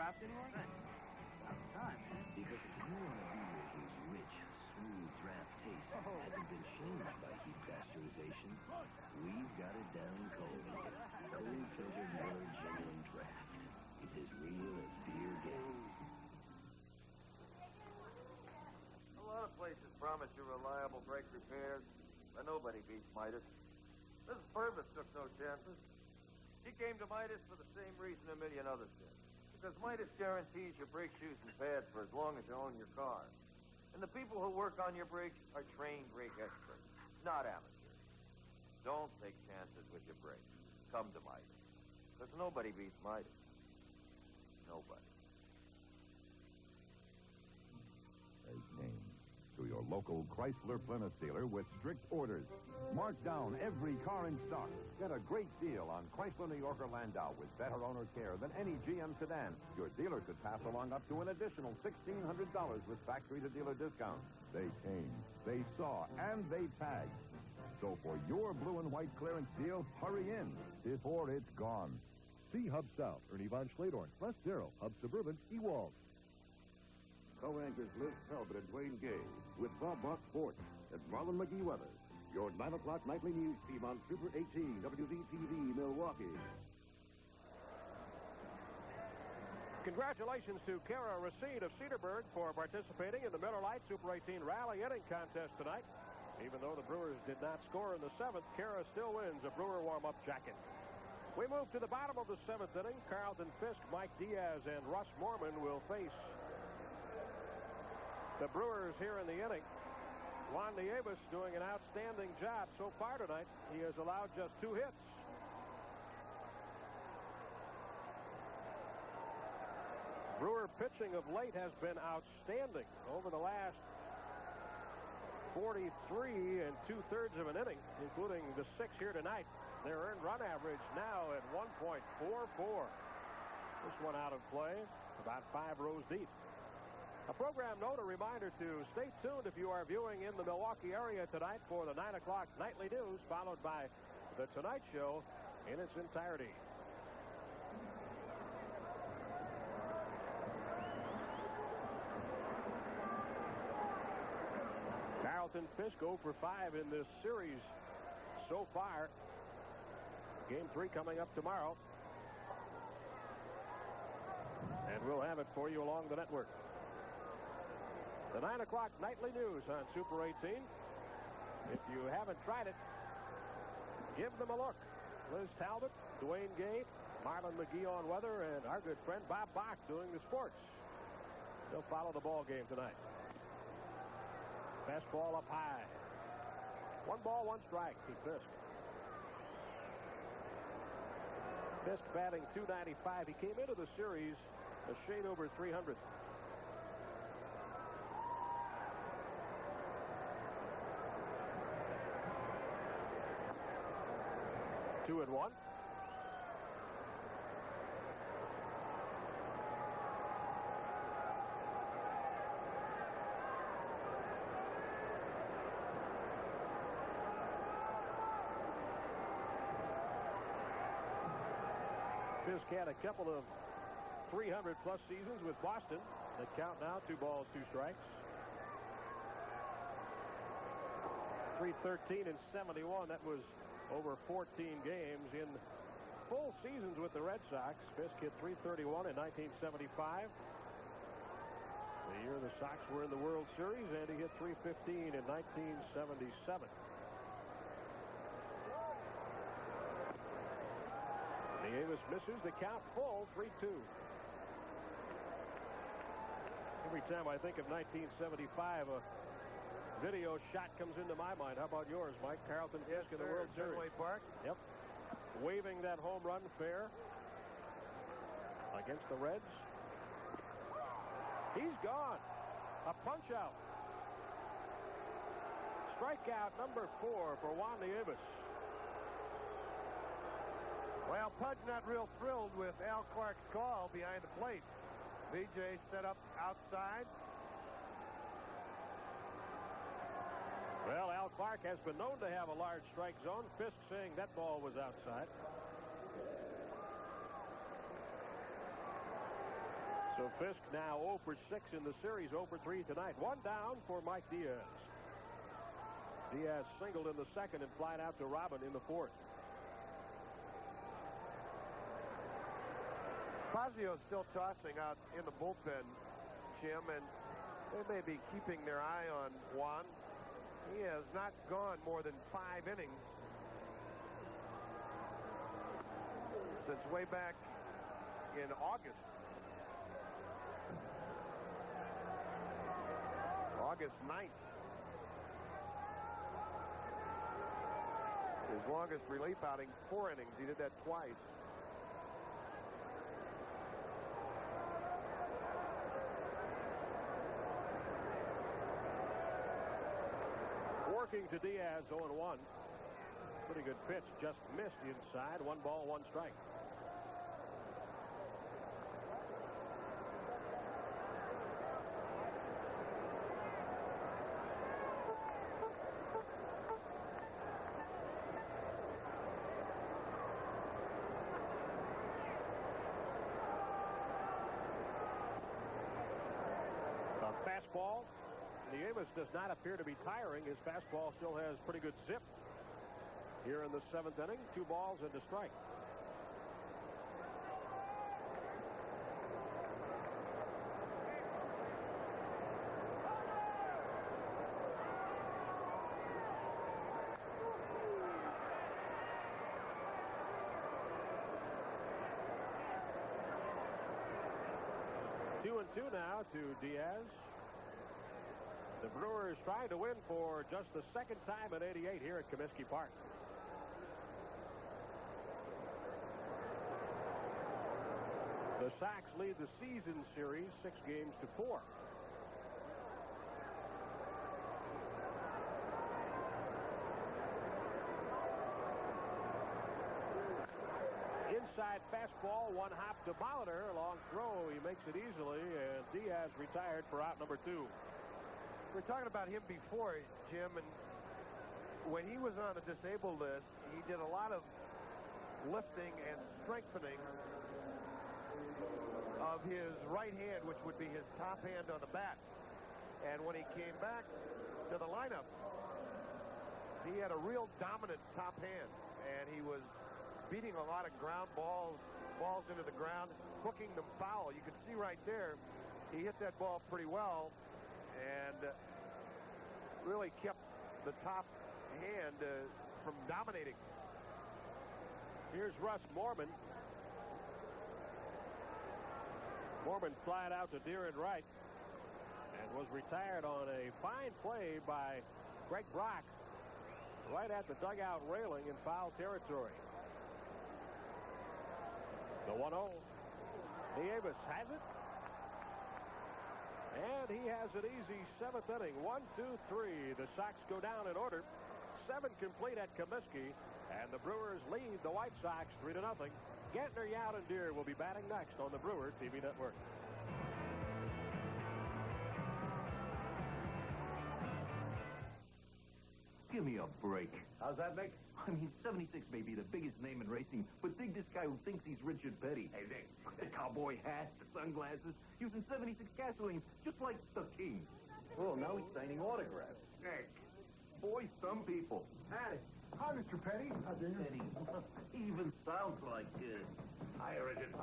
draft anymore? About time, man. Because if you want a beer whose rich, smooth draft taste hasn't been changed by heat pasteurization, we've got it down cold. Cold filtered Miller Genuine Draft. It's as real as beer gets. A lot of places promise you reliable brake repairs, but nobody beats Midas. Mrs. Purvis took no chances. She came to Midas for the same reason a million others did. Because Midas guarantees your brake shoes and pads for as long as you own your car. And the people who work on your brakes are trained brake experts, not amateurs. Don't take chances with your brakes. Come to Midas. Because nobody beats Midas. Nobody. Take names to your local Chrysler Plymouth dealer with strict orders. Mark down every car in stock. Get a great deal on Chrysler New York or Landau with better owner care than any GM sedan. Your dealer could pass along up to an additional $1,600 with factory-to-dealer discounts. They came, they saw, and they tagged. So for your blue and white clearance deal, hurry in before it's gone. See Hub South, Ernie Von Schladorn, plus Darrow, Hub Suburban, Ewald. Co-anchors Liz Talbot and Dwayne Gay with Bob Box Sports and Marlon McGee weather. Your 9 o'clock nightly news team on Super 18 WVTV Milwaukee. Congratulations to Kara Racine of Cedarburg for participating in the Miller Lite Super 18 Rally Inning Contest tonight. Even though the Brewers did not score in the 7th, Kara still wins a Brewer warm-up jacket. We move to the bottom of the 7th inning. Carlton Fisk, Mike Diaz, and Russ Moorman will face the Brewers here in the inning. Juan Nieves doing an outstanding job so far tonight. He has allowed just 2 hits. Brewer pitching of late has been outstanding over the last 43 and 2/3 of an inning, including the 6 here tonight. Their earned run average now at 1.44. This one out of play, about 5 rows deep. A program note, a reminder to stay tuned if you are viewing in the Milwaukee area tonight for the 9 o'clock nightly news, followed by The Tonight Show in its entirety. Carlton Fisk 0 for 5 in this series so far. Game 3 coming up tomorrow. And we'll have it for you along the network. The 9 o'clock nightly news on Super 18. If you haven't tried it, give them a look. Liz Talbot, Dwayne Gay, Marlon McGee on weather, and our good friend Bob Bach doing the sports. They'll follow the ball game tonight. Fastball up high. 1 ball, 1 strike to Fisk. Fisk batting .295. He came into the series a shade over 300. Two and one. Fisk had a couple of 300-plus seasons with Boston. They count now 2 balls, 2 strikes. 313 and 71. That was over 14 games in full seasons with the Red Sox. Fisk hit .331 in 1975. The year the Sox were in the World Series, and he hit .315 in 1977. Nieves misses the count full, 3-2. Every time I think of 1975, a video shot comes into my mind. How about yours, Mike? Carlton Fisk in the World Series. Fenway Park. Yep. Waving that home run fair against the Reds. He's gone. A punch out. Strikeout number 4 for Juan Nieves. Well, Pudge not real thrilled with Al Clark's call behind the plate. VJ set up outside. Well, Al Clark has been known to have a large strike zone. Fisk saying that ball was outside. So Fisk now 0 for 6 in the series, 0 for 3 tonight. One down for Mike Diaz. Diaz singled in the second and flied out to Robin in the fourth. Fazio's still tossing out in the bullpen, Jim, and they may be keeping their eye on Juan. He has not gone more than 5 innings since way back in August. August 9th. His longest relief outing, 4 innings. He did that twice. Working to Diaz, 0-1. Pretty good pitch, just missed inside. 1 ball, 1 strike. A fastball. Nieves does not appear to be tiring. His fastball still has pretty good zip. Here in the 7th inning, 2 balls and a strike. Two and 2 now to Diaz. The Brewers trying to win for just the 2nd time in '88 here at Comiskey Park. The Sox lead the season series 6-4. Inside fastball, 1 hop to Molitor. Long throw, he makes it easily, and Diaz retired for out number 2. We're talking about him before, Jim, and when he was on the disabled list, he did a lot of lifting and strengthening of his right hand, which would be his top hand on the bat. And when he came back to the lineup, he had a real dominant top hand, and he was beating a lot of ground balls into the ground, hooking them foul. You can see right there, he hit that ball pretty well and really kept the top hand from dominating. Here's Russ Mormon. Mormon flied out to Deere and right and was retired on a fine play by Greg Brock right at the dugout railing in foul territory. The 1-0. Nieves has it. And he has an easy 7th inning. 1, 2, 3. The Sox go down in order. 7 complete at Comiskey. And the Brewers lead the White Sox 3-0. Gantner, Yount, and Deere will be batting next on the Brewer TV network. Give me a break. How's that, Nick? I mean, 76 may be the biggest name in racing, but dig this guy who thinks he's Richard Petty. Hey, Nick. The cowboy hat, the sunglasses, using 76 gasoline, just like the king. Oh, now he's signing autographs. Nick. Boy, some people. Howdy. Hi, Mr. Petty. How do you? Petty. He even sounds like Hi, Richard.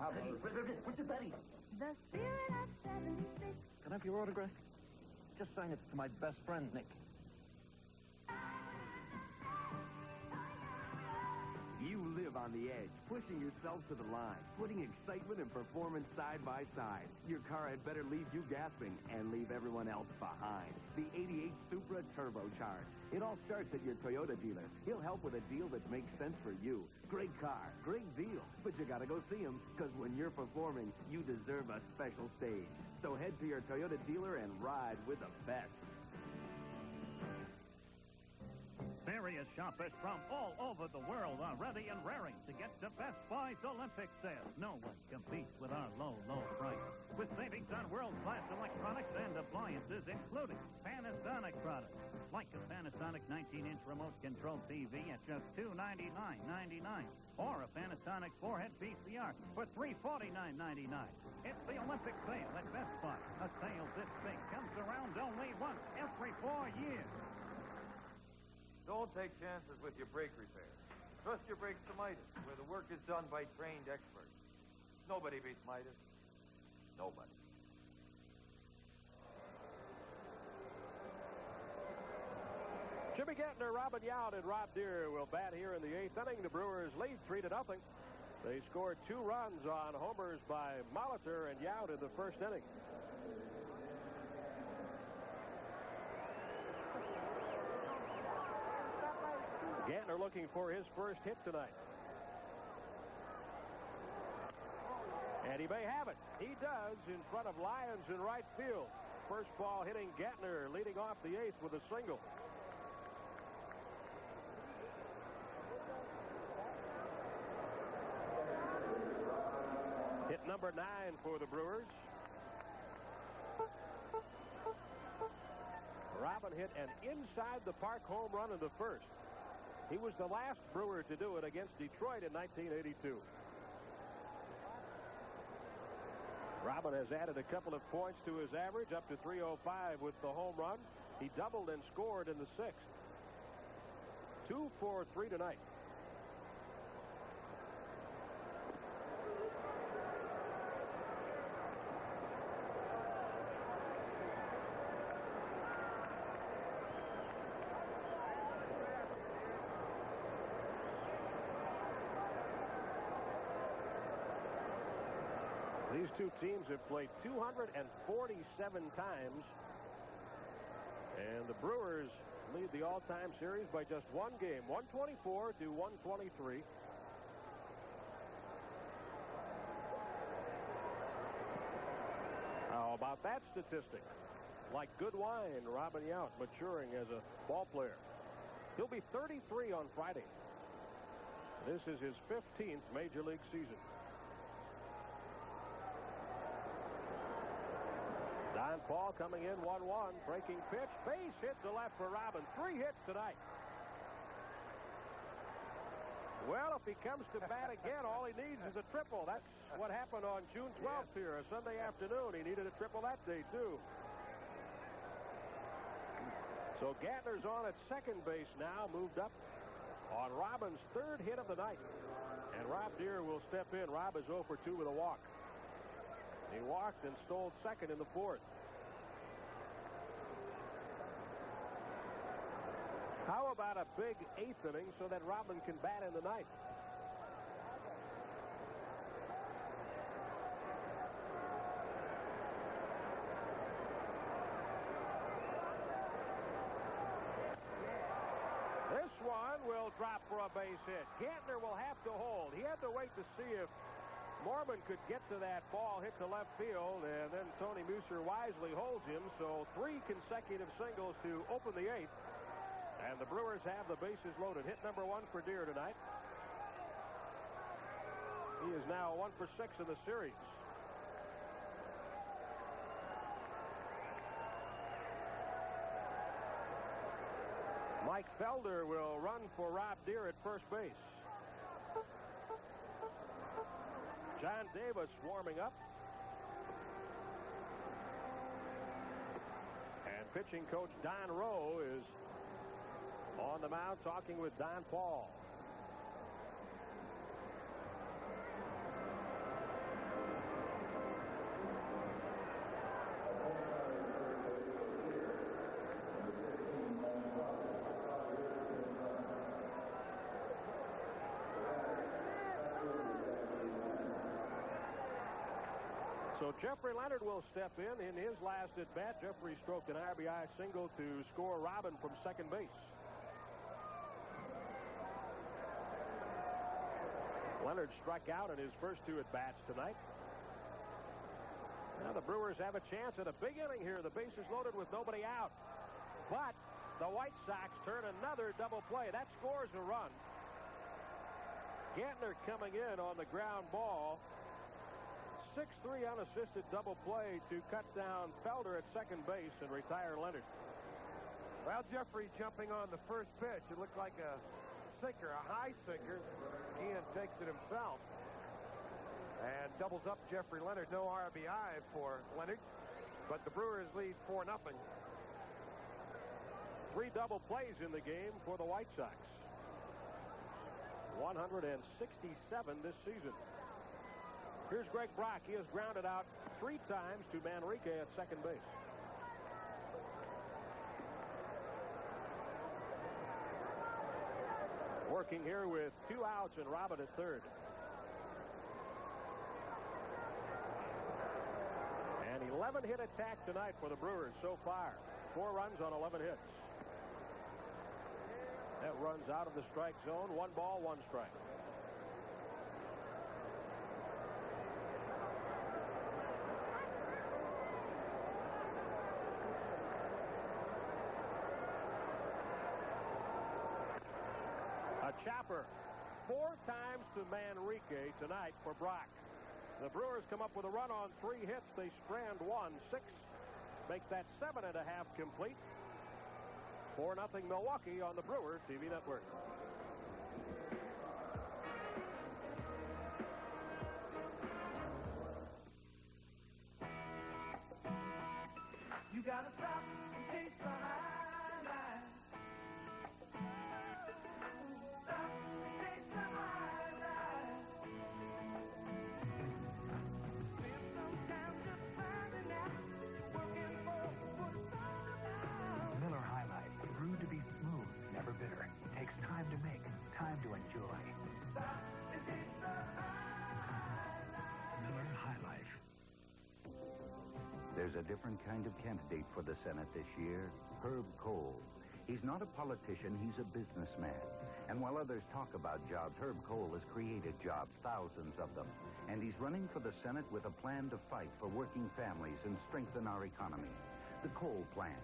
Richard Petty. The spirit of 76. Can I have your autograph? Just sign it to my best friend, Nick. You live on the edge, pushing yourself to the line, putting excitement and performance side by side. Your car had better leave you gasping and leave everyone else behind. The 88 Supra Turbocharged. It all starts at your Toyota dealer. He'll help with a deal that makes sense for you. Great car, great deal, but you gotta go see him, because when you're performing, you deserve a special stage. So head to your Toyota dealer and ride with the best. Various shoppers from all over the world are ready and raring to get to Best Buy's Olympic sale. No one competes with our low, low price. With savings on world-class electronics and appliances, features including Panasonic products, like a Panasonic 19-inch remote control TV at just $299.99, or a Panasonic 4-head VCR for $349.99. It's the Olympic sale at Best Buy. A sale this big comes around only once every 4 years. Don't take chances with your brake repairs. Trust your brakes to Midas, where the work is done by trained experts. Nobody beats Midas. Nobody. Jimmy Gantner, Robin Yount, and Rob Deere will bat here in the 8th inning. The Brewers lead 3-0. They scored 2 runs on homers by Molitor and Yount in the first inning. Gantner looking for his first hit tonight. And he may have it. He does in front of Lyons in right field. First ball hitting Gantner, leading off the 8th with a single. Hit number 9 for the Brewers. Robin hit an inside-the-park home run in the first. He was the last Brewer to do it against Detroit in 1982. Robin has added a couple of points to his average, up to 305 with the home run. He doubled and scored in the 6th. 2 for 3 tonight. These two teams have played 247 times, and the Brewers lead the all-time series by just 1 game, 124 to 123. How about that statistic? Like good wine, Robin Yount maturing as a ball player. He'll be 33 on Friday. This is his 15th Major League season. Don Paul coming in 1-1, breaking pitch, base hit to left for Robin. 3 hits tonight. Well, if he comes to bat again, all he needs is a triple. That's what happened on June 12th here, a Sunday afternoon. He needed a triple that day, too. So Gantner's on at second base now, moved up on Robin's 3rd hit of the night. And Rob Deere will step in. Rob is 0 for 2 with a walk. He walked and stole second in the 4th. How about a big 8th inning so that Robin can bat in the 9th? This one will drop for a base hit. Gantner will have to hold. He had to wait to see if Mormon could get to that ball, hit to left field, and then Tony Muser wisely holds him. So 3 consecutive singles to open the 8th. And the Brewers have the bases loaded. Hit number 1 for Deere tonight. He is now 1 for 6 in the series. Mike Felder will run for Rob Deere at first base. John Davis warming up. And pitching coach Don Rowe is on the mound talking with Don Paul. So Jeffrey Leonard will step in his last at bat. Jeffrey stroked an RBI single to score Robin from second base. Leonard struck out in his first 2 at bats tonight. Now the Brewers have a chance at a big inning here. The base is loaded with nobody out. But the White Sox turn another double play. That scores a run. Gantner coming in on the ground ball 6-3 unassisted double play to cut down Felder at second base and retire Leonard. Well, Jeffrey jumping on the first pitch. It looked like a sinker, a high sinker. Guillen takes it himself and doubles up Jeffrey Leonard. No RBI for Leonard, but the Brewers lead 4-0. 3 double plays in the game for the White Sox. 167 this season. Here's Greg Brock. He has grounded out 3 times to Manrique at second base. Working here with 2 outs and Robert at third. An 11-hit attack tonight for the Brewers so far. 4 runs on 11 hits. That runs out of the strike zone. 1 ball, 1 strike. A chopper 4 times to Manrique tonight for Brock. The Brewers come up with a run on 3 hits. They strand 1, 6. Make that 7.5 complete. 4-0 Milwaukee on the Brewer TV network. You gotta stop and taste the high life. Stop and taste the high life. Spend some time just finding out, working for what's all about. Miller High Life, brewed to be smooth, never bitter. Takes time to make, time to enjoy. Stop and taste the high life. Miller High Life. There's a different kind of candidate for the Senate this year, Herb Kohl. He's not a politician, he's a businessman. And while others talk about jobs, Herb Kohl has created jobs, thousands of them. And he's running for the Senate with a plan to fight for working families and strengthen our economy. The Kohl plan.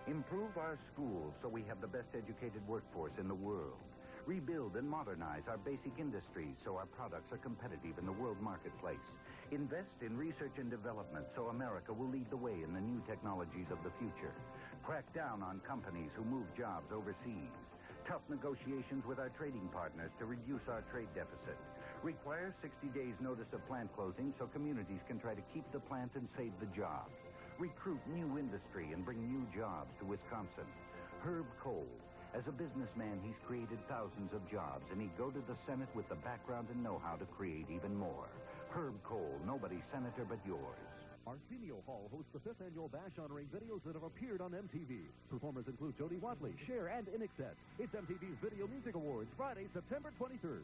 Improve our schools so we have the best educated workforce in the world. Rebuild and modernize our basic industries so our products are competitive in the world marketplace. Invest in research and development so America will lead the way in the new technologies of the future. Crack down on companies who move jobs overseas. Tough negotiations with our trading partners to reduce our trade deficit. Require 60 days notice of plant closing so communities can try to keep the plant and save the jobs. Recruit new industry and bring new jobs to Wisconsin. Herb Kohl. As a businessman, he's created thousands of jobs, and he'd go to the Senate with the background and know-how to create even more. Herb Kohl, nobody's senator but yours. Arsenio Hall hosts the 5th annual Bash honoring videos that have appeared on MTV. Performers include Jody Watley, Cher, and In Excess. It's MTV's Video Music Awards, Friday, September 23rd.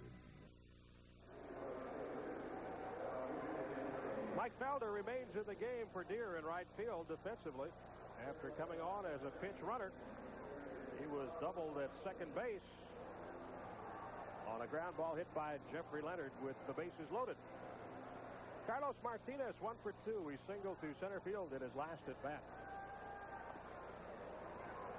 Mike Felder remains in the game for Deere in right field defensively after coming on as a pinch runner. He was doubled at second base on a ground ball hit by Jeffrey Leonard with the bases loaded. Carlos Martinez 1 for 2. He singled to center field in his last at bat.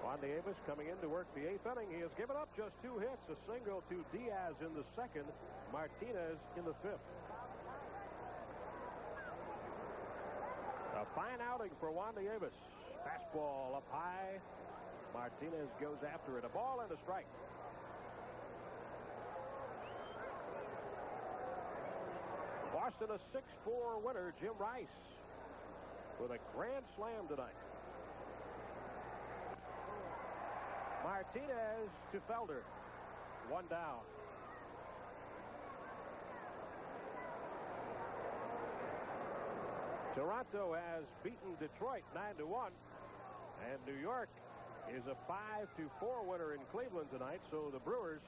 Juan Nieves coming in to work the 8th inning. He has given up just 2 hits, a single to Diaz in the 2nd, Martinez in the 5th. A fine outing for Juan Nieves. Fastball up high. Martinez goes after it. A ball and a strike. Boston a 6-4 winner. Jim Rice with a grand slam tonight. Martinez to Felder. 1 down. Toronto has beaten Detroit 9-1, and New York is a 5-4 winner in Cleveland tonight, so the Brewers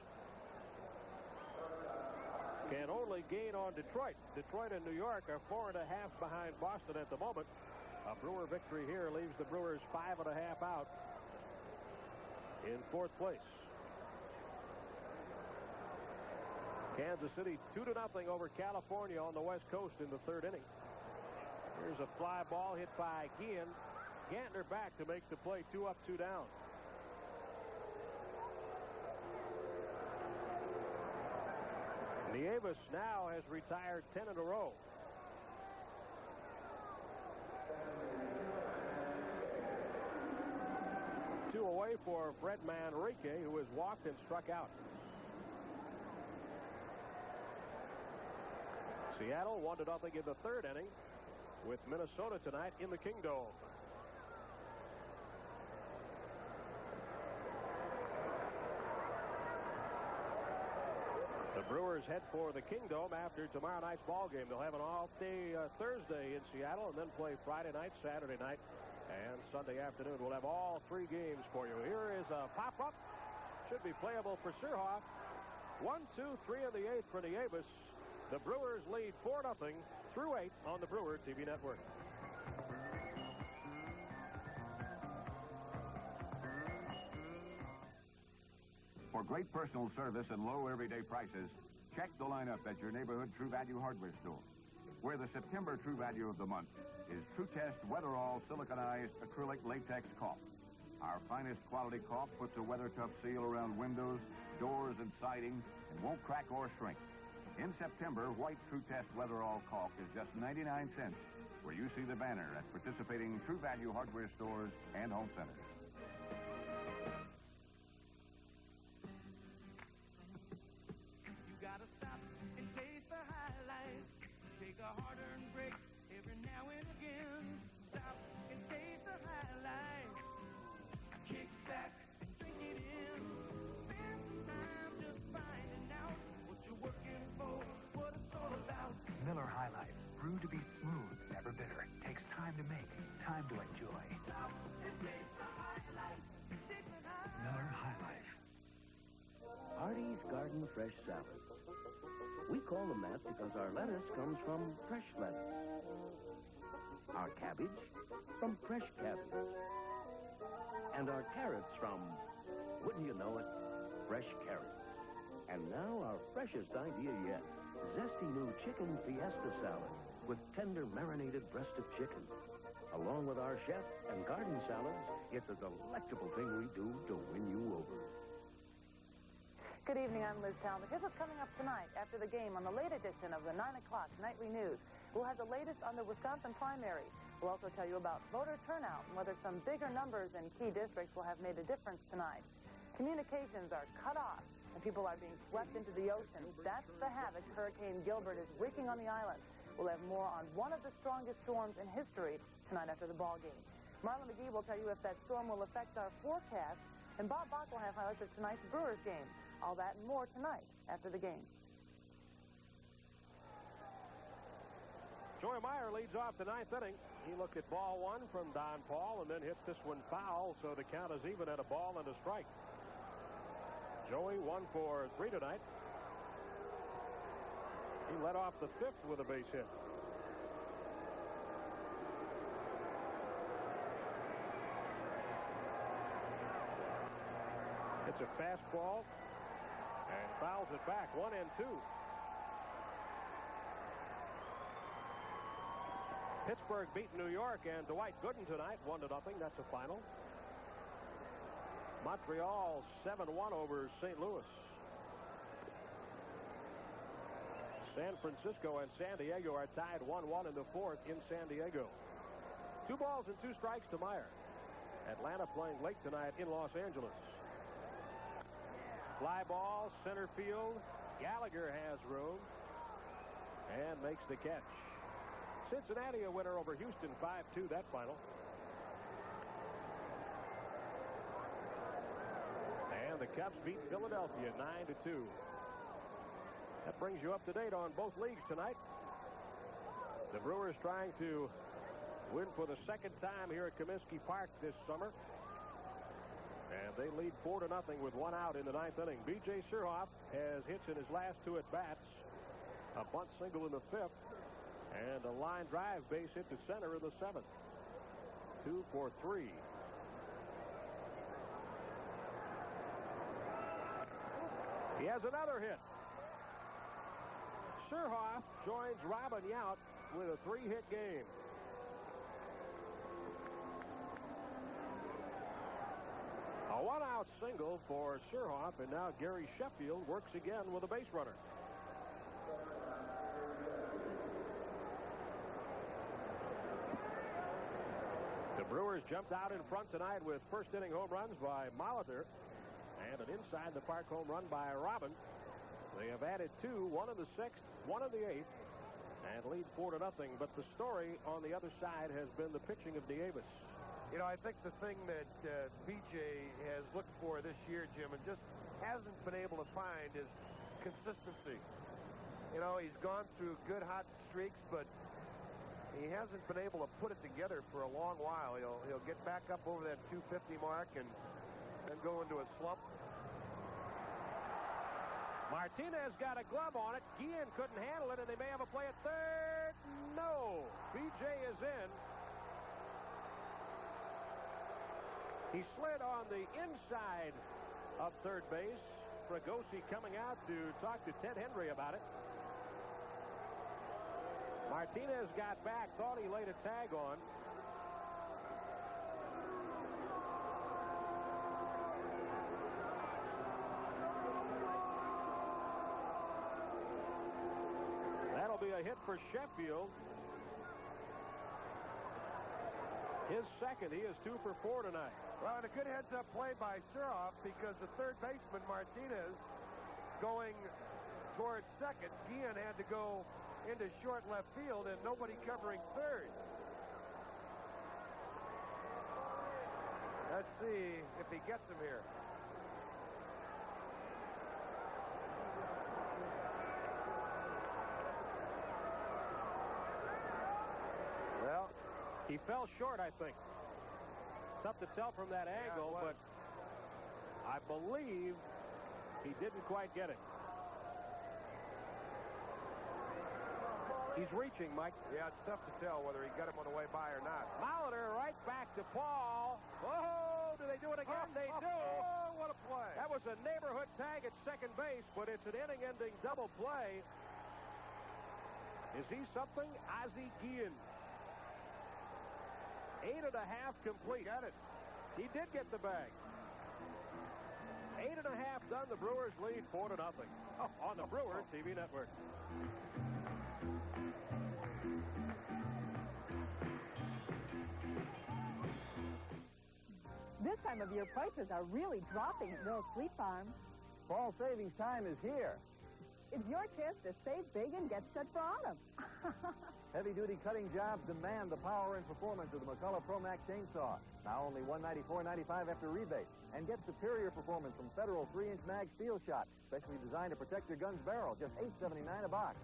can only gain on Detroit. Detroit and New York are 4.5 behind Boston at the moment. A Brewer victory here leaves the Brewers 5.5 out in 4th place. Kansas City 2-0 over California on the West Coast in the 3rd inning. Here's a fly ball hit by Guillen. Gantner back to make the play. 2 up, 2 down. Nieves now has retired 10 in a row. 2 away for Fred Manrique, who has walked and struck out. Seattle 1-0 in the 3rd inning with Minnesota tonight in the Kingdome. The Brewers head for the Kingdome after tomorrow night's ball game. They'll have an off-day Thursday in Seattle and then play Friday night, Saturday night, and Sunday afternoon. We'll have all 3 games for you. Here is a pop-up. Should be playable for Surhoff. 1, 2, 3 in the 8th for Nieves. The Brewers lead 4-0 through 8 on the Brewer TV network. For great personal service and low everyday prices, check the lineup at your neighborhood True Value hardware store, where the September True Value of the month is True Test Weatherall siliconized acrylic latex caulk. Our finest quality caulk puts a weather-tough seal around windows, doors, and siding and won't crack or shrink. In September, white True Test Weatherall caulk is just 99 cents, where you see the banner at participating True Value hardware stores and home centers. You gotta stop and taste the high life. Take a hard-earned break every now and again. Stop and taste the high life. Kick back and drink it in. Spend some time just finding out what you're working for, what it's all about. Miller High Life, brewed to be smooth, never bitter. Takes time to make, time to enjoy. Stop and taste the high life. Taste the high. Miller High Life. Artie's Garden Fresh Salad. We call them that because our lettuce comes from fresh lettuce. Our cabbage from fresh cabbage. And our carrots from, wouldn't you know it, fresh carrots. And now our freshest idea yet, zesty new chicken fiesta salad with tender marinated breast of chicken. Along with our chef and garden salads, it's a delectable thing we do to win you over. Good evening, I'm Liz Talmadge. Here's what's coming up tonight after the game on the late edition of the 9 o'clock Nightly News. We'll have the latest on the Wisconsin primary. We'll also tell you about voter turnout and whether some bigger numbers in key districts will have made a difference tonight. Communications are cut off and people are being swept into the ocean. That's the havoc Hurricane Gilbert is wreaking on the island. We'll have more on one of the strongest storms in history tonight after the ball game. Marla McGee will tell you if that storm will affect our forecast, and Bob Bach will have highlights of tonight's Brewers game. All that and more tonight after the game. Joey Meyer leads off the 9th inning. He looked at ball 1 from Don Paul and then hits this one foul, so the count is even at a ball and a strike. Joey 1 for 3 tonight. He led off the 5th with a base hit. It's a fastball. And fouls it back, 1-2. Pittsburgh beat New York and Dwight Gooden tonight, 1-0. That's a final. Montreal 7-1 over St. Louis. San Francisco and San Diego are tied 1-1 in the 4th in San Diego. 2 balls and 2 strikes to Meyer. Atlanta playing late tonight in Los Angeles. Fly ball, center field. Gallagher has room and makes the catch. Cincinnati a winner over Houston, 5-2, that final. And the Cubs beat Philadelphia 9-2. That brings you up to date on both leagues tonight. The Brewers trying to win for the 2nd time here at Comiskey Park this summer. And they lead 4-0 with 1 out in the 9th inning. B.J. Surhoff has hits in his last 2 at-bats. A bunt single in the 5th. And a line drive base hit to center in the 7th. 2 for 3. He has another hit. Surhoff joins Robin Yount with a 3-hit game. A 1-out single for Surhoff, and now Gary Sheffield works again with a base runner. The Brewers Brewers jumped out in front tonight with first-inning home runs by Molitor and an inside-the-park home run by Robin. They have added two, one in the 6th, one in the 8th, and lead 4-0. But the story on the other side has been the pitching of Davis. You know, I think the thing that BJ has looked for this year, Jim, and just hasn't been able to find is consistency. You know, he's gone through good hot streaks, but he hasn't been able to put it together for a long while. He'll get back up over that 250 mark and then go into a slump. Martinez got a glove on it. Guillen couldn't handle it, and they may have a play at third. No. BJ is in. He slid on the inside of third base. Fregosi coming out to talk to Ted Hendry about it. Martinez got back, thought he laid a tag on. That'll be a hit for Sheffield. His second. He is 2 for 4 tonight. Well, and a good heads-up play by Suroff because the third baseman, Martinez, going towards second. Guillen had to go into short left field and nobody covering third. Let's see if he gets him here. Well, he fell short, I think. Tough to tell from that angle, but I believe he didn't quite get it. He's reaching, Mike. Yeah, it's tough to tell whether he got him on the way by or not. Molitor right back to Paul. Oh, do they do it again? They do. Oh, what a play. That was a neighborhood tag at second base, but it's an inning-ending double play. Is he something? Ozzie Guillen. 8.5 complete. Got it. He did get the bag. 8.5 done. The Brewers lead 4-0 on the Brewers TV network. This time of year, prices are really dropping at Mills Fleet Farm. Fall savings time is here. It's your chance to save big and get set for autumn. Heavy-duty cutting jobs demand the power and performance of the McCullough ProMax chainsaw. Now only $194.95 after rebate. And get superior performance from Federal 3-inch mag steel shot, specially designed to protect your gun's barrel. Just $8.79 a box.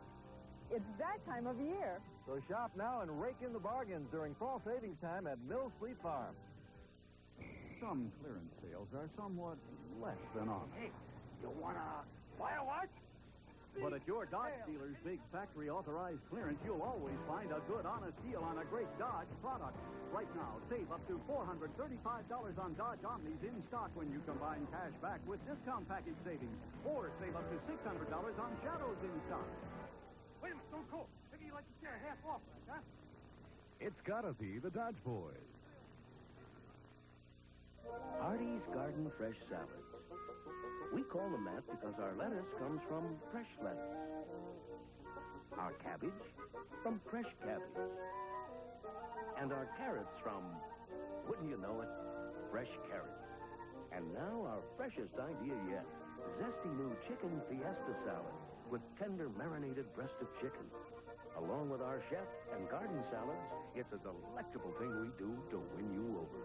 It's that time of year. So shop now and rake in the bargains during fall savings time at Mills Fleet Farm. Some clearance sales are somewhat less than honest. Hey, you wanna buy a watch? But at your Dodge dealer's big factory-authorized clearance, you'll always find a good, honest deal on a great Dodge product. Right now, save up to $435 on Dodge Omnis in stock when you combine cash back with discount package savings. Or save up to $600 on Shadows in stock. Wait a minute, don't go. Maybe you'd like to share half off, huh? It's gotta be the Dodge Boys. Artie's Garden Fresh Salads. We call them that because our lettuce comes from fresh lettuce. Our cabbage from fresh cabbage. And our carrots from, wouldn't you know it, fresh carrots. And now our freshest idea yet, zesty new chicken fiesta salad with tender marinated breast of chicken. Along with our chef and garden salads, it's a delectable thing we do to win you over.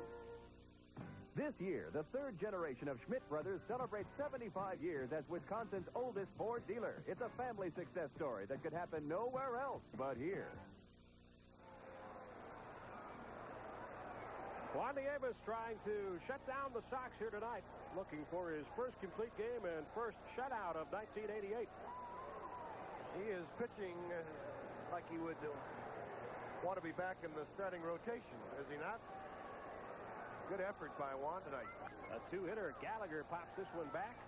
This year, the third generation of Schmidt Brothers celebrates 75 years as Wisconsin's oldest Ford dealer. It's a family success story that could happen nowhere else but here. Juan Nieves trying to shut down the Sox here tonight, looking for his first complete game and first shutout of 1988. He is pitching like he would want to be back in the starting rotation, is he not? Good effort by Juan tonight. A two-hitter. Gallagher pops this one back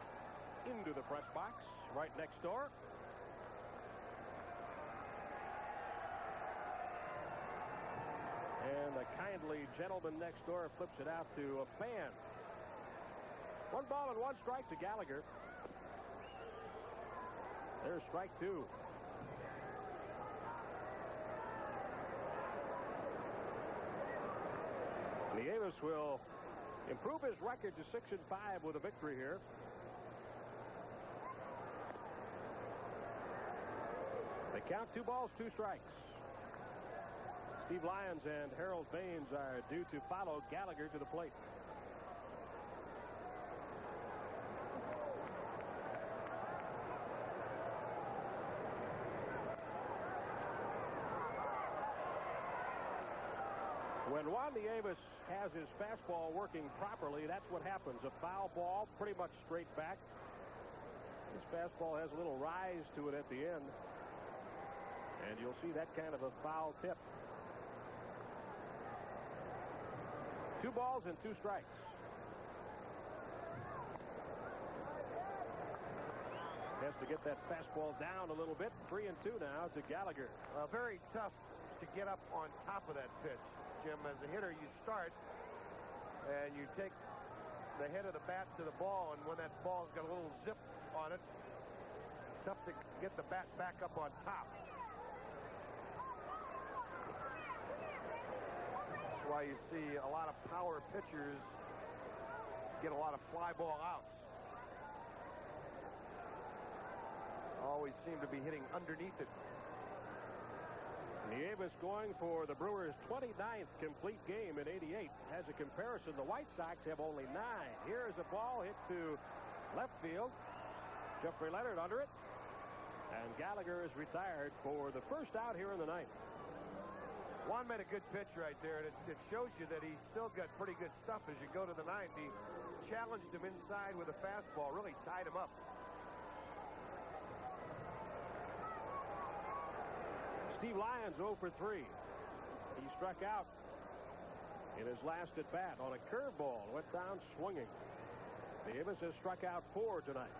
into the press box right next door. And the kindly gentleman next door flips it out to a fan. 1 ball and 1 strike to Gallagher. There's strike 2. Nieves will improve his record to 6-5 with a victory here. They count 2 balls, 2 strikes. Steve Lyons and Harold Baines are due to follow Gallagher to the plate. When Juan Nieves has his fastball working properly, that's what happens. A foul ball, pretty much straight back. His fastball has a little rise to it at the end. And you'll see that kind of a foul tip. 2 balls and 2 strikes. Has to get that fastball down a little bit. 3-2 now to Gallagher. Very tough to get up on top of that pitch, Jim. As a hitter, you start and you take the head of the bat to the ball, and when that ball's got a little zip on it, tough to get the bat back up on top. That's why you see a lot of power pitchers get a lot of fly ball outs. Always seem to be hitting underneath it. Nieves going for the Brewers' 29th complete game in '88. As a comparison, the White Sox have only 9. Here's a ball hit to left field. Jeffrey Leonard under it. And Gallagher is retired for the first out here in the ninth. Juan made a good pitch right there, and it shows you that he's still got pretty good stuff as you go to the ninth. He challenged him inside with a fastball, really tied him up. Steve Lyons 0 for 3. He struck out in his last at bat on a curveball. Went down swinging. Nieves has struck out 4 tonight.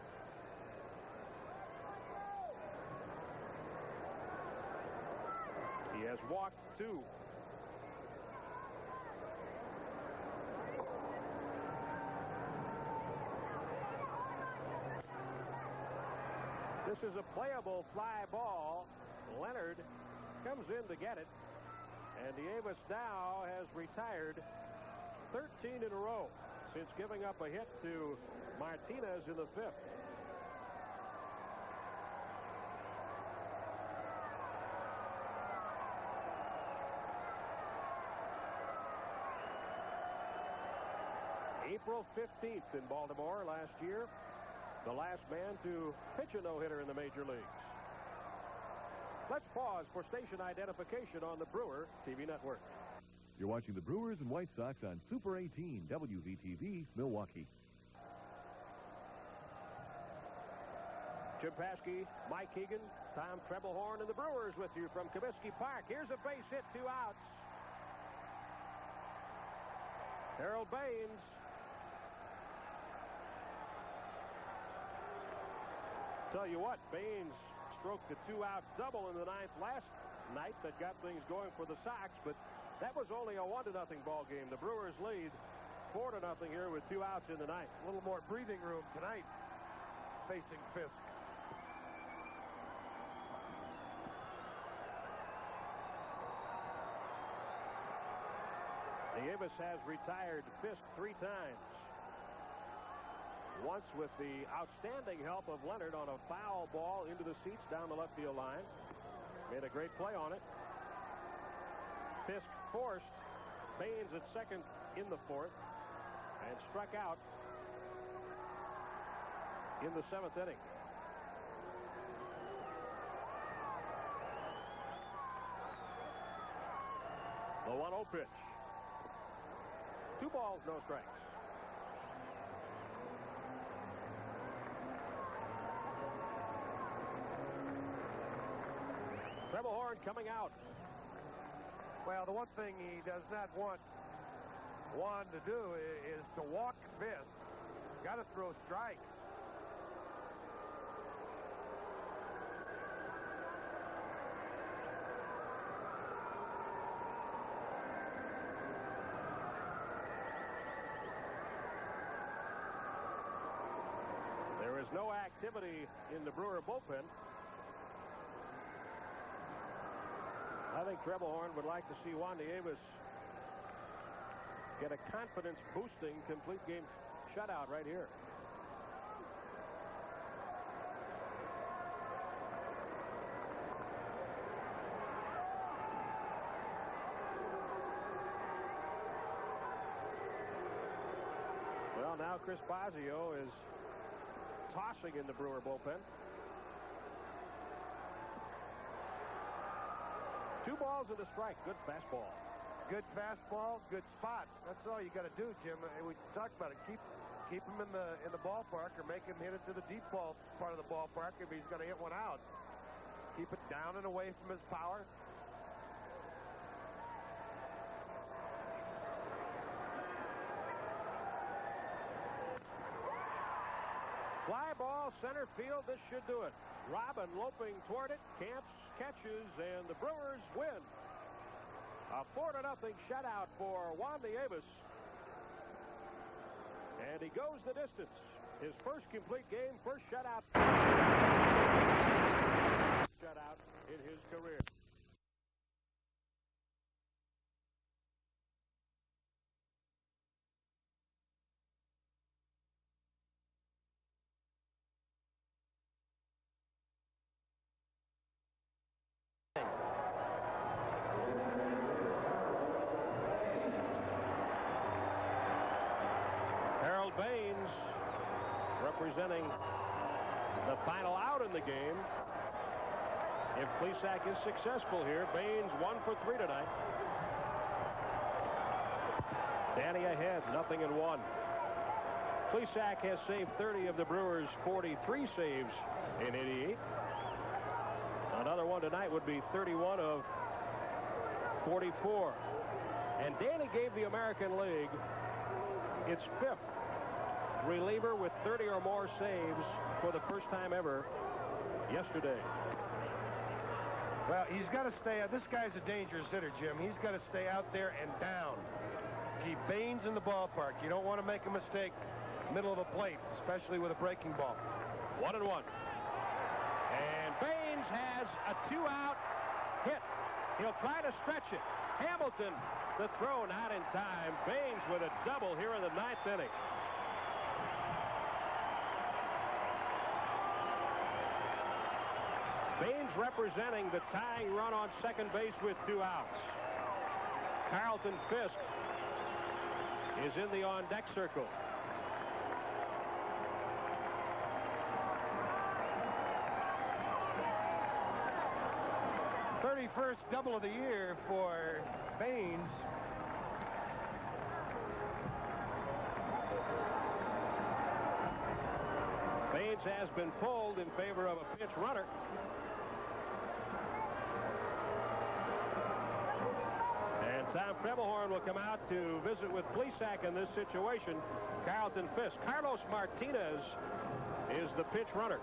He has walked 2. This is a playable fly ball. Leonard comes in to get it, and Nieves now has retired 13 in a row since giving up a hit to Martinez in the 5th. April 15th in Baltimore last year, the last man to pitch a no-hitter in the major leagues. Let's pause for station identification on the Brewer TV network. You're watching the Brewers and White Sox on Super 18 WVTV Milwaukee. Jim Paskey, Mike Keegan, Tom Trebelhorn, and the Brewers with you from Comiskey Park. Here's a base hit, 2 outs. Harold Baines. Tell you what, Baines stroked a 2-out double in the 9th last night that got things going for the Sox, but that was only a 1-0 ball game. The Brewers lead 4-0 here with 2 outs in the 9th. A little more breathing room tonight facing Fisk. Nieves has retired Fisk 3 times. Once with the outstanding help of Leonard on a foul ball into the seats down the left field line. Made a great play on it. Fisk forced Baines at second in the 4th and struck out in the 7th inning. The 1-0 pitch. 2 balls, no strikes. Trebelhorn coming out. Well, the one thing he does not want Juan to do is to walk Fisk. Got to throw strikes. There is no activity in the Brewer bullpen. I think Trebelhorn would like to see Juan Nieves get a confidence-boosting complete game shutout right here. Well, now Chris Bosio is tossing in the Brewer bullpen. 2 balls and a strike. Good fastball. Good fastball, good spot. That's all you got to do, Jim. We talked about it. Keep him in the ballpark, or make him hit it to the deep ball part of the ballpark if he's going to hit one out. Keep it down and away from his power. Fly ball, center field. This should do it. Robin loping toward it. Camps catches, and the Brewers win. A 4-0 shutout for Juan Nieves. And he goes the distance. His first complete game, first shutout. Shutout in his career. Baines representing the final out in the game. If Plesac is successful here, Baines 1 for 3 tonight. Danny ahead, 0-1. Plesac has saved 30 of the Brewers' 43 saves in 88. Another one tonight would be 31 of 44. And Danny gave the American League its 5th reliever with 30 or more saves for the first time ever yesterday. Well, he's got to stay out. This guy's a dangerous hitter, Jim. He's got to stay out there and down. Keep Baines in the ballpark. You don't want to make a mistake middle of the plate, especially with a breaking ball. 1-1. And Baines has a 2-out hit. He'll try to stretch it. Hamilton, the throw not in time. Baines with a double here in the 9th inning. Baines representing the tying run on second base with 2 outs. Carlton Fisk is in the on-deck circle. First double of the year for Baines. Baines has been pulled in favor of a pinch runner. And Tom Trebelhorn will come out to visit with Plesac in this situation. Carlton Fisk. Carlos Martinez is the pinch runner.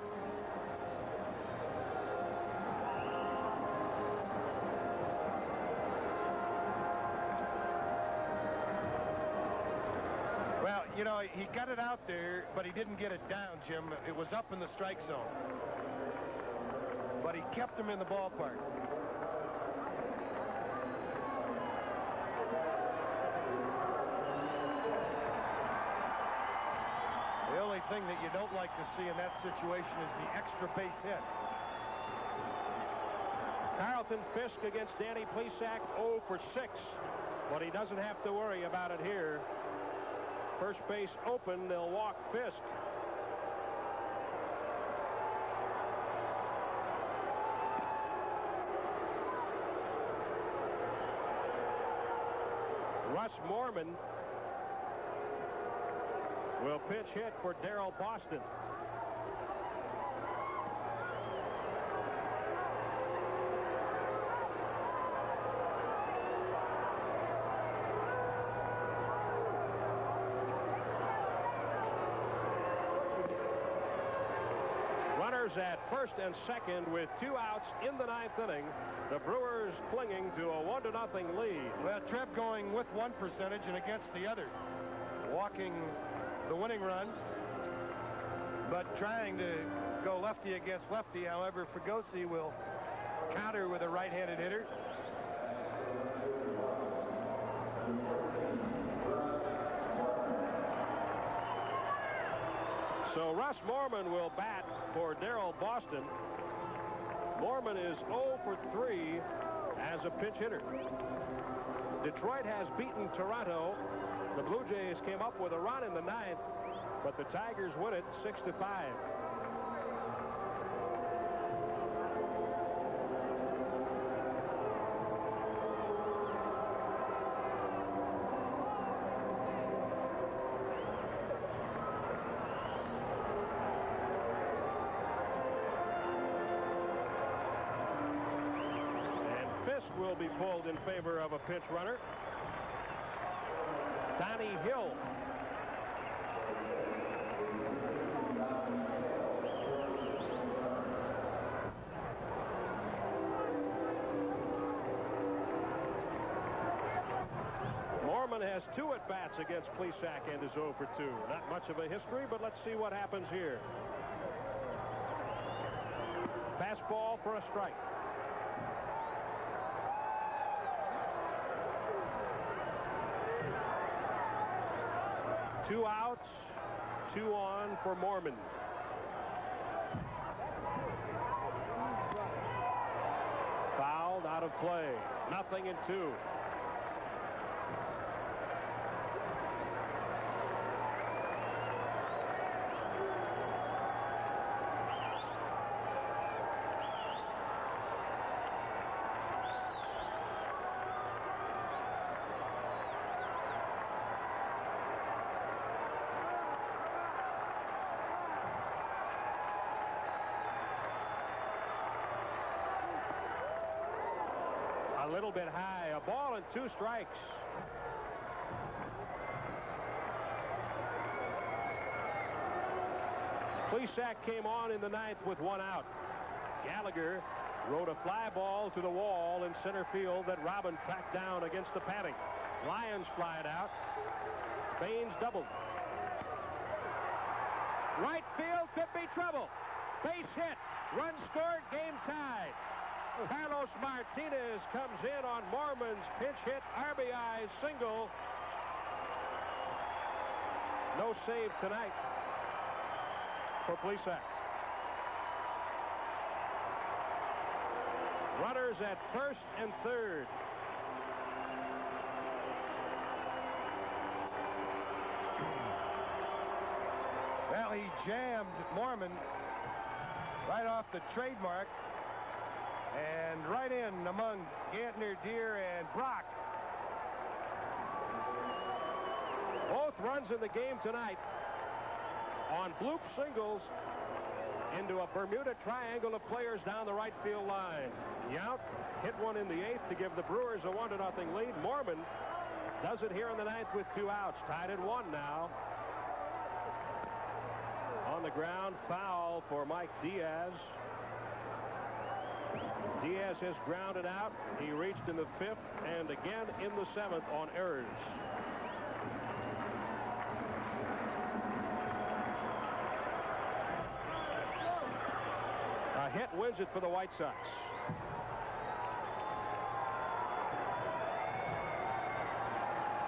You know, he got it out there, but he didn't get it down, Jim. It was up in the strike zone. But he kept him in the ballpark. The only thing that you don't like to see in that situation is the extra base hit. Carlton Fisk against Danny Plesac, 0 for 6. But he doesn't have to worry about it here. First base open, they'll walk Fisk. Russ Morman will pitch hit for Darrell Boston. At first and second with 2 outs in the 9th inning. The Brewers clinging to a 1-0 lead. Well, Trev going with one percentage and against the other. Walking the winning run, but trying to go lefty against lefty. However, Fregosi will counter with a right-handed hitter. So Russ Mormon will bat for Darrell Boston. Mormon is 0 for 3 as a pinch hitter. Detroit has beaten Toronto. The Blue Jays came up with a run in the 9th, but the Tigers win it 6-5. Will be pulled in favor of a pinch runner. Donnie Hill. Mormon has 2 at-bats against Plesac and is 0 for 2. Not much of a history, but let's see what happens here. Fastball for a strike. 2 outs, 2 on for Mormon. Fouled, out of play. 0-2. A little bit high. A ball and 2 strikes. Plesac came on in the 9th with 1 out. Gallagher rode a fly ball to the wall in center field that Robin tracked down against the padding. Lyons flied out. Baines doubled. Right field could be trouble. Base hit. Run scored. Game tied. Carlos Martinez comes in on Mormon's pinch hit RBI single. No save tonight for Plesac. Runners at first and third. Well, he jammed Mormon right off the trademark. And right in among Gantner, Deere, and Brock. Both runs in the game tonight on bloop singles into a Bermuda triangle of players down the right field line. Yount hit one in the 8th to give the Brewers a 1-0 lead. Mormon does it here in the 9th with 2 outs. Tied at 1 now. On the ground, foul for Mike Diaz. Diaz has grounded out. He reached in the 5th and again in the 7th on errors. A hit wins it for the White Sox.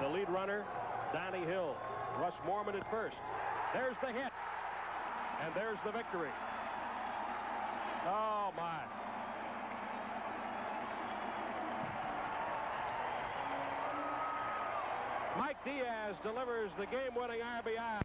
The lead runner, Donnie Hill. Russ Mormon at first. There's the hit. And there's the victory. Oh, my. Mike Diaz delivers the game-winning RBI.